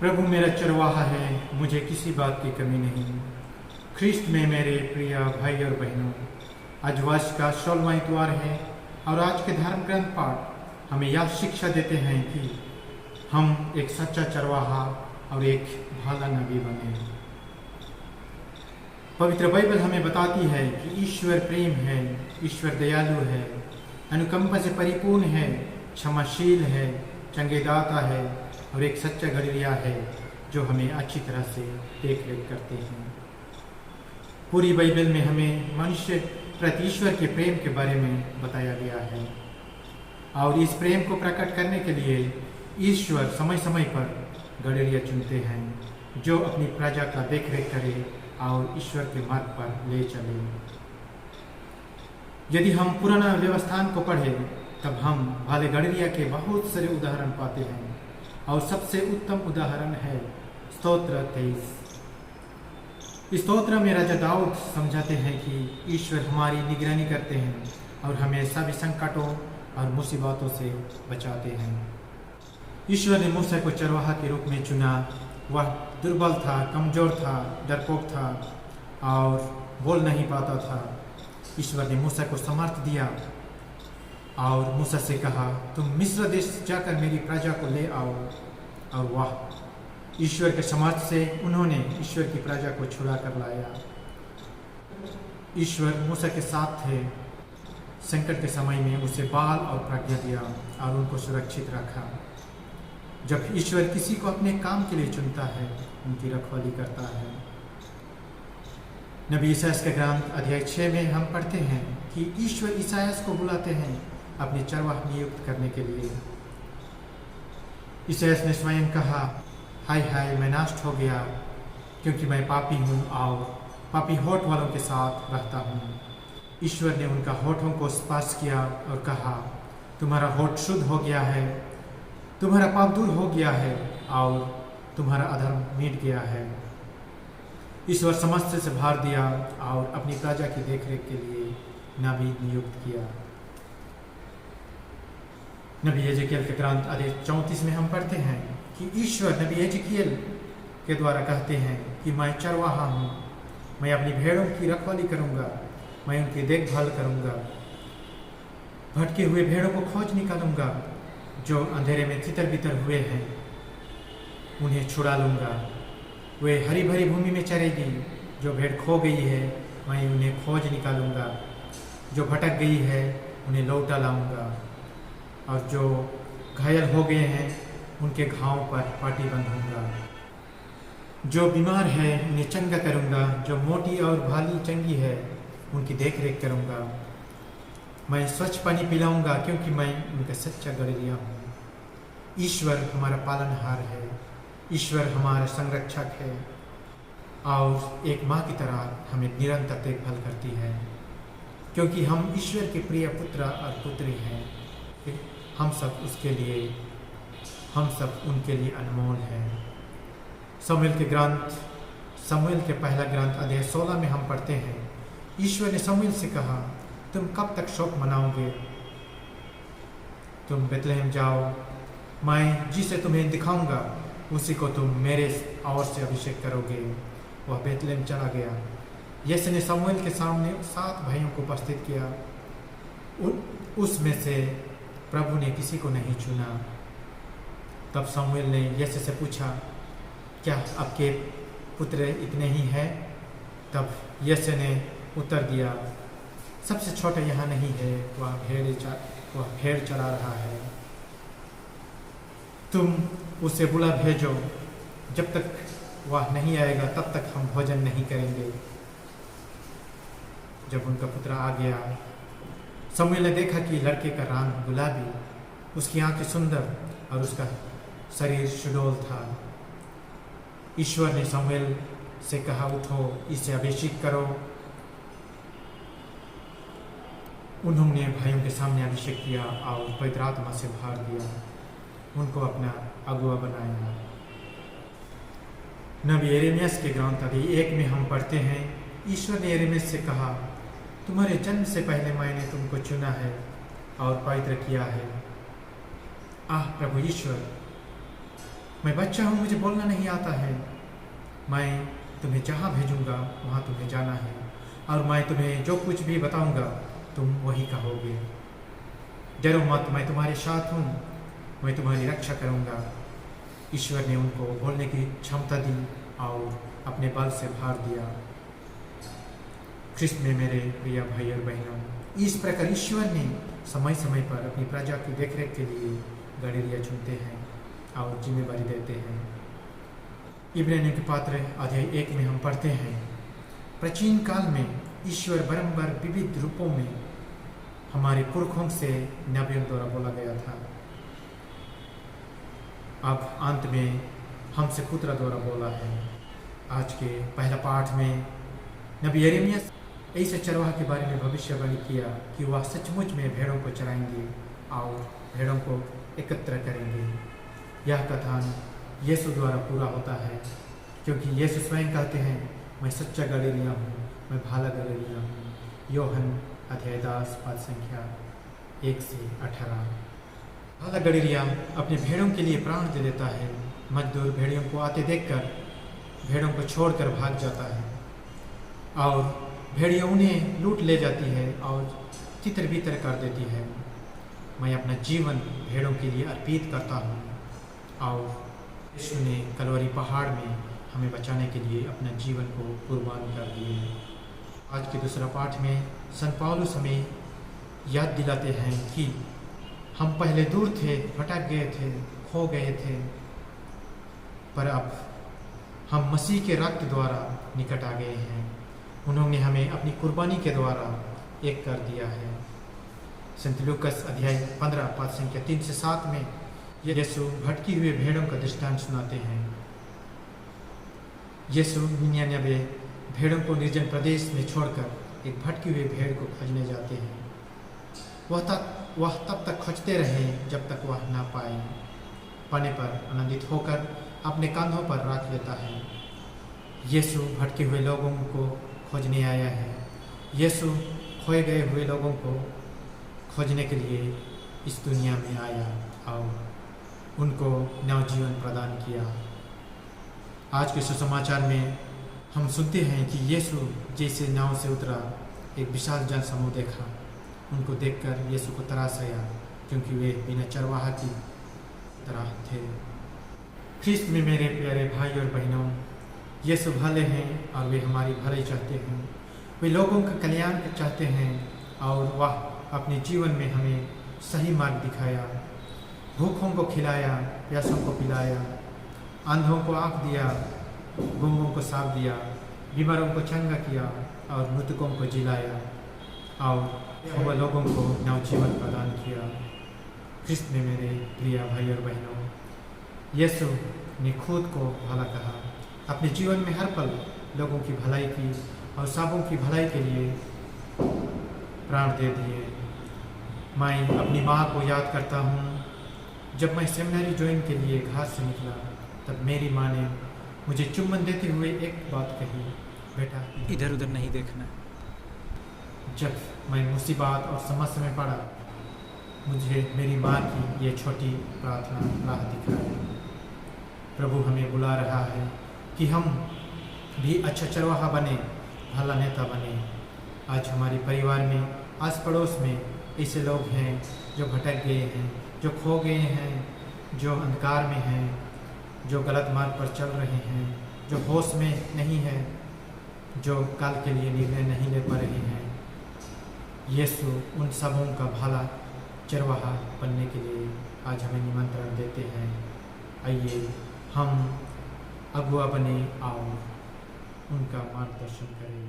प्रभु मेरा चरवाहा है, मुझे किसी बात की कमी नहीं। ख्रिस्त में मेरे प्रिय भाई और बहनों, आज वर्ष का 16वां इतवार है और आज के धर्म ग्रंथ पाठ हमें यह शिक्षा देते हैं कि हम एक सच्चा चरवाहा और एक भला नबी बने। पवित्र बाइबल हमें बताती है कि ईश्वर प्रेम है, ईश्वर दयालु है, अनुकंपा से परिपूर्ण है, क्षमाशील है, चंगेदाता है और एक सच्चा गड़रिया है जो हमें अच्छी तरह से देख रेख करते हैं। पूरी बाइबल में हमें मनुष्य प्रति ईश्वर के प्रेम के बारे में बताया गया है और इस प्रेम को प्रकट करने के लिए ईश्वर समय समय पर गड़रिया चुनते हैं जो अपनी प्रजा का देख रेख करे और ईश्वर के मार्ग पर ले चले। यदि हम पुराना व्यवस्थान को पढ़ें तब हम भले गड़रिया के बहुत सारे उदाहरण पाते हैं और सबसे उत्तम उदाहरण है स्तोत्र 23। इस स्तोत्र में राजा दाऊद समझाते हैं कि ईश्वर हमारी निगरानी करते हैं और हमें सभी संकटों और मुसीबतों से बचाते हैं। ईश्वर ने मूसा को चरवाहा के रूप में चुना। वह दुर्बल था, कमजोर था, डरपोक था और बोल नहीं पाता था। ईश्वर ने मूसा को सामर्थ्य दिया और मूसा से कहा, तुम मिस्र देश जाकर मेरी प्रजा को ले आओ। और वह ईश्वर के सामर्थ्य से उन्होंने ईश्वर की प्रजा को छुड़ा कर लाया। ईश्वर मूसा के साथ थे। संकट के समय में उसे बाल और प्रज्ञा दिया और उनको सुरक्षित रखा। जब ईश्वर किसी को अपने काम के लिए चुनता है, उनकी रखवाली करता है। नबी ईसायास के ग्रंथ अध्याय 6 में हम पढ़ते हैं कि ईश्वर ईसायास को बुलाते हैं अपने चरवाहा नियुक्त करने के लिए। ईसायास ने स्वयं कहा, हाय हाय मैं नष्ट हो गया क्योंकि मैं पापी हूँ और पापी होठ वालों के साथ रहता हूँ। ईश्वर ने उनका होठों को स्पर्श किया और कहा, तुम्हारा होठ शुद्ध हो गया है, तुम्हारा पाप दूर हो गया है और तुम्हारा अधर्म मिट गया है। ईश्वर समस्त से भार दिया और अपनी प्रजा की देखरेख के लिए नबी नियुक्त किया। नबी एजेकियल के ग्रंथ अध्याय 34 में हम पढ़ते हैं कि ईश्वर नबी एजेकियल के द्वारा कहते हैं कि मैं चरवाहा हूँ, मैं अपनी भेड़ों की रखवाली करूँगा, मैं उनकी देखभाल करूँगा, भटके हुए भेड़ों को खोज निकालूंगा, जो अंधेरे में तितर बितर हुए हैं उन्हें छुड़ा लूँगा। वे हरी भरी भूमि में चरेगी। जो भेड़ खो गई है मैं उन्हें खोज निकालूंगा, जो भटक गई है उन्हें लौटा लाऊंगा और जो घायल हो गए हैं उनके घावों पर पाटी बंधूंगा। जो बीमार है उन्हें चंगा करूंगा, जो मोटी और भाली चंगी है उनकी देख रेख करूंगा। मैं स्वच्छ पानी पिलाऊंगा क्योंकि मैं उनका सच्चा गड़रिया हूँ। ईश्वर हमारा पालनहार है, ईश्वर हमारा संरक्षक है और एक माँ की तरह हमें निरंतर देखभाल करती है क्योंकि हम ईश्वर के प्रिय पुत्र और पुत्री हैं। हम सब उसके लिए, हम सब उनके लिए अनमोल हैं। शमूएल के पहला ग्रंथ अध्याय 16 में हम पढ़ते हैं, ईश्वर ने शमूएल से कहा, तुम कब तक शोक मनाओगे? तुम बेतलहम जाओ, मैं जिसे तुम्हें दिखाऊंगा उसी को तुम मेरे ओर से अभिषेक करोगे। वह बेतलहम चला गया। यीशु ने शमूएल के सामने 7 भाइयों को उपस्थित किया। उसमें से प्रभु ने किसी को नहीं चुना। तब शमूएल ने यीशु से पूछा, क्या आपके पुत्र इतने ही हैं? तब यीशु ने उत्तर दिया, सबसे छोटा यहाँ नहीं है, वह भेड़ चरा रहा है। तुम उसे बुला भेजो, जब तक वह नहीं आएगा तब तक हम भोजन नहीं करेंगे। जब उनका पुत्र आ गया, शमूएल ने देखा कि लड़के का रंग गुलाबी, उसकी आंखें सुंदर और उसका शरीर सुडौल था। ईश्वर ने शमूएल से कहा, उठो, इसे अभिषेक करो। उन्होंने भाइयों के सामने अभिषेक किया और पवित्र आत्मा से भार दिया, उनको अपना अगुआ बनाया। नबी यिर्मयाह के ग्रंथ अध्याय 1 में हम पढ़ते हैं, ईश्वर ने यिर्मयाह से कहा, तुम्हारे जन्म से पहले मैंने तुमको चुना है और पवित्र किया है। प्रभु ईश्वर, मैं बच्चा हूँ, मुझे बोलना नहीं आता है। मैं तुम्हें जहाँ भेजूँगा वहाँ तुम्हें जाना है, और मैं तुम्हें जो कुछ भी बताऊँगा तुम वही कहोगे। डरो मत, मैं तुम्हारे साथ हूँ, मैं तुम्हारी रक्षा करूँगा। ईश्वर ने उनको बोलने की क्षमता दी और अपने बल से भर दिया। ख्रिस्त में मेरे प्रिय भाई और बहनों, इस प्रकार ईश्वर ने समय समय पर अपनी प्रजा की देखरेख के लिए गड़ेरिया चुनते हैं और जिम्मेदारी देते हैं। इब्रानियों के पत्र अध्याय 1 में हम पढ़ते हैं, प्राचीन काल में ईश्वर बारंबार विविध रूपों में हमारे पुरखों से नबियों द्वारा बोला गया था। अब अंत में हमसे पुत्र द्वारा बोला है। आज के पहला पाठ में नबी यिर्मयाह ऐसे चरवाहा के बारे में भविष्यवाणी किया कि वह सचमुच में भेड़ों को चराएंगे और भेड़ों को एकत्र करेंगे। यह कथन यीशु द्वारा पूरा होता है, क्योंकि यीशु स्वयं कहते हैं, मैं सच्चा गड़ेरिया हूँ, मैं भला गड़ेरिया हूँ। यूहन्ना अध्याय 10 पद संख्या 1 से 18। भला गड़ेरिया अपने भेड़ों के लिए प्राण दे देता है। मजदूर भेड़ियों को आते देखकर भेड़ों को छोड़कर भाग जाता है और भेड़िया उन्हें लूट ले जाती है और तितर बितर कर देती है। मैं अपना जीवन भेड़ों के लिए अर्पित करता हूँ और यीशु ने कलवरी पहाड़ में हमें बचाने के लिए अपना जीवन को कुर्बान कर दिए। आज के दूसरा पाठ में संत पौलुस हमें याद दिलाते हैं कि हम पहले दूर थे, भटक गए थे, खो गए थे, पर अब हम मसीह के रक्त द्वारा निकट आ गए हैं। उन्होंने हमें अपनी कुर्बानी के द्वारा एक कर दिया है। संत लूकस अध्याय 15 पद संख्या 3 से 7 में यीशु भटकी हुए भेड़ों का दृष्टांत सुनाते हैं। यीशु 99 भेड़ों को निर्जन प्रदेश में छोड़कर एक भटकी हुए भेड़ को खोजने जाते हैं। वह तब तक खोजते रहे जब तक वह ना पाए। पाने पर आनंदित होकर अपने कंधों पर रख लेता है। यीशु भटके हुए लोगों को खोजने आया है। यीशु खोए गए हुए लोगों को खोजने के लिए इस दुनिया में आया और उनको नवजीवन प्रदान किया। आज के सुसमाचार में हम सुनते हैं कि यीशु जैसे नाव से उतरा, एक विशाल जनसमूह देखा। उनको देखकर यीशु को तरास आया, क्योंकि वे बिना चरवाहा की तरह थे। ख्रिस्त में मेरे प्यारे भाई और बहनों, यीशु भले हैं और वे हमारी भलाई चाहते हैं। वे लोगों का कल्याण चाहते हैं और वह अपने जीवन में हमें सही मार्ग दिखाया। भूखों को खिलाया, प्यासों को पिलाया, अंधों को आँख दिया, गूंगों को साफ दिया, बीमारों को चंगा किया और मृतकों को जिलाया और वह लोगों को नवजीवन प्रदान किया। ख्रिस्त में मेरे प्रिय भाई और बहनों, यीशु ने खुद को भला कहा। अपने जीवन में हर पल लोगों की भलाई की और सबों की भलाई के लिए प्राण दे दिए। मैं अपनी माँ को याद करता हूँ। जब मैं सेमिनरी ज्वाइन के लिए घर से निकला, तब मेरी माँ ने मुझे चुम्बन देते हुए एक बात कही, बेटा इधर उधर नहीं देखना। जब मैं मुसीबत और समस्या में पड़ा, मुझे मेरी माँ की ये छोटी प्रार्थना राह दिखाई। प्रभु हमें बुला रहा है कि हम भी अच्छा चरवाहा बने, भला नेता बने। आज हमारे परिवार में, आस पड़ोस में ऐसे लोग हैं जो भटक गए हैं, जो खो गए हैं, जो अंधकार में हैं, जो गलत मार्ग पर चल रहे हैं, जो होश में नहीं है, जो कल के लिए निर्णय नहीं ले पा रहे हैं। यीशु उन सबों का भला चरवाहा बनने के लिए आज हमें निमंत्रण देते हैं। आइए हम अगुआ बने और उनका मार्गदर्शन करें।